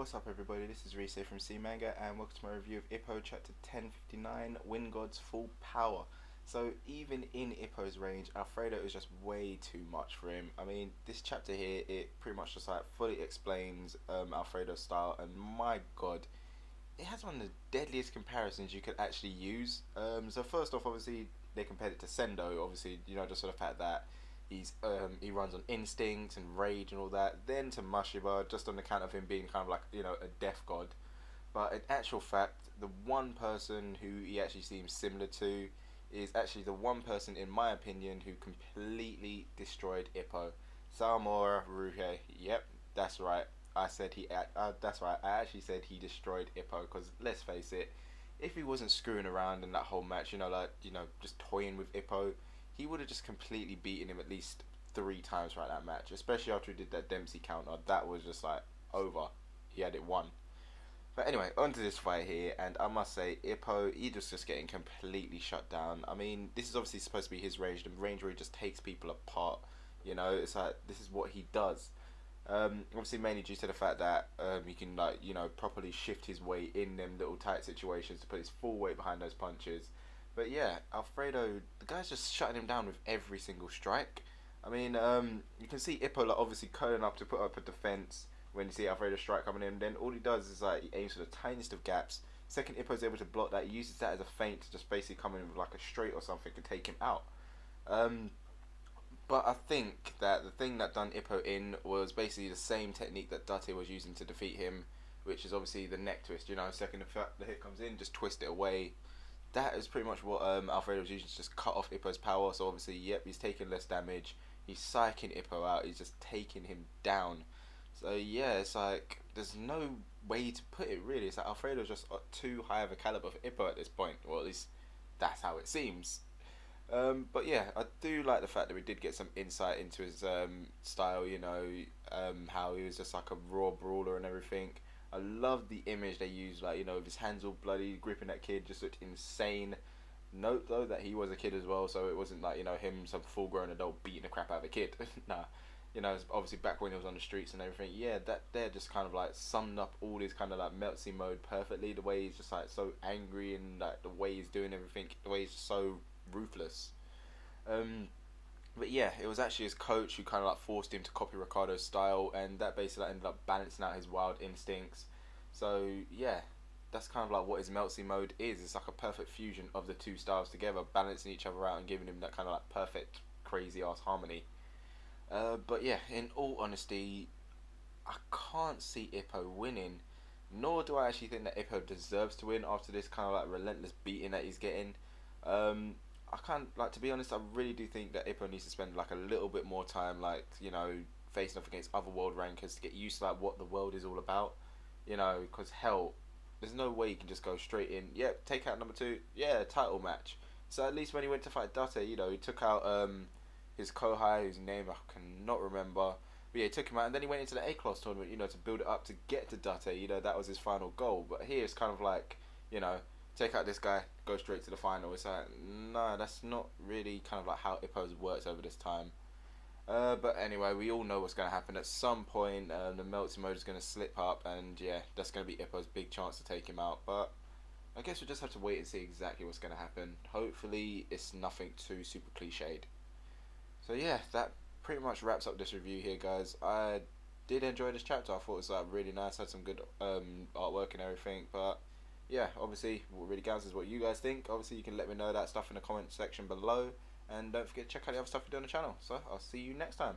what's up everybody, this is Rise from C Manga and welcome to my review of Ippo chapter 1059, Wind God's Full Power. So even in Ippo's range, Alfredo is just way too much for him. I mean, this chapter here, it pretty much just like fully explains Alfredo's style, and my god, it has one of the deadliest comparisons you could actually use. So first off, obviously, they compared it to Sendo, obviously, you know, just for the fact that he runs on instinct and rage and all that. Then to Mashiba, just on account of him being kind of like, you know, a death god. But in actual fact, the one person who he actually seems similar to is actually the one person, in my opinion, who completely destroyed Ippo. Samura Ruhe. Yep, that's right. That's right. I actually said he destroyed Ippo because let's face it, if he wasn't screwing around in that whole match, you know, like, you know, just toying with Ippo, he would have just completely beaten him at least 3 times throughout that match. Especially after he did that Dempsey counter, that was just like over. He had it won. But anyway, onto this fight here, and I must say, Ippo, he just getting completely shut down. I mean, this is obviously supposed to be his range, the range where he just takes people apart. You know, it's like, this is what he does. Obviously mainly due to the fact that he can, like, you know, properly shift his weight in them little tight situations to put his full weight behind those punches. But yeah, Alfredo, the guy's just shutting him down with every single strike. I mean, you can see Ippo, like, obviously curling up to put up a defense when you see Alfredo's strike coming in. Then all he does is like he aims for the tiniest of gaps. Second, Ippo's able to block that. He uses that as a feint to just basically come in with like a straight or something to take him out. But I think that the thing that done Ippo in was basically the same technique that Date was using to defeat him, which is obviously the neck twist. You know, second the hit comes in, just twist it away. That is pretty much what Alfredo was using to just cut off Ippo's power. So obviously, yep, he's taking less damage. He's psyching Ippo out. He's just taking him down. So yeah, it's like there's no way to put it really. It's like Alfredo's just too high of a caliber for Ippo at this point. Well, at least that's how it seems. But yeah, I do like the fact that we did get some insight into his style, you know, how he was just like a raw brawler and everything. I love the image they used, like, you know, with his hands all bloody, gripping that kid, just looked insane. Note though that he was a kid as well, so it wasn't like, you know, him, some full grown adult beating the crap out of a kid. Nah, you know, obviously back when he was on the streets and everything, yeah, that there just kind of like summed up all his kind of like Meltsy mode perfectly. The way he's just like so angry and like the way he's doing everything, the way he's so ruthless. But yeah, it was actually his coach who kind of like forced him to copy Ricardo's style, and that basically ended up balancing out his wild instincts. So yeah, that's kind of like what his Meltsy mode is. It's like a perfect fusion of the two styles together, balancing each other out and giving him that kind of like perfect crazy ass harmony. But yeah, in all honesty, I can't see Ippo winning, nor do I actually think that Ippo deserves to win after this kind of like relentless beating that he's getting. I can't, like, to be honest, I really do think that Ippo needs to spend like a little bit more time, like, you know, facing off against other world rankers to get used to like what the world is all about, you know, because hell, there's no way you can just go straight in. Yep, take out number 2. Yeah, title match. So at least when he went to fight Date, you know, he took out his Kohai, whose name I cannot remember. But yeah, he took him out, and then he went into the A-Class tournament, you know, to build it up to get to Date. You know, that was his final goal. But here it's kind of like, you know, take out this guy, go straight to the final. It's like, no, that's not really kind of like how Ippo's works over this time. But anyway, we all know what's going to happen. At some point, the Meltsy mode is going to slip up, and yeah, that's going to be Ippo's big chance to take him out. But I guess we just have to wait and see exactly what's going to happen. Hopefully, it's nothing too super cliched. So yeah, that pretty much wraps up this review here, guys. I did enjoy this chapter. I thought it was like really nice, had some good artwork and everything. But yeah, obviously, what really counts is what you guys think. Obviously, you can let me know that stuff in the comment section below. And don't forget to check out the other stuff we do on the channel. So, I'll see you next time.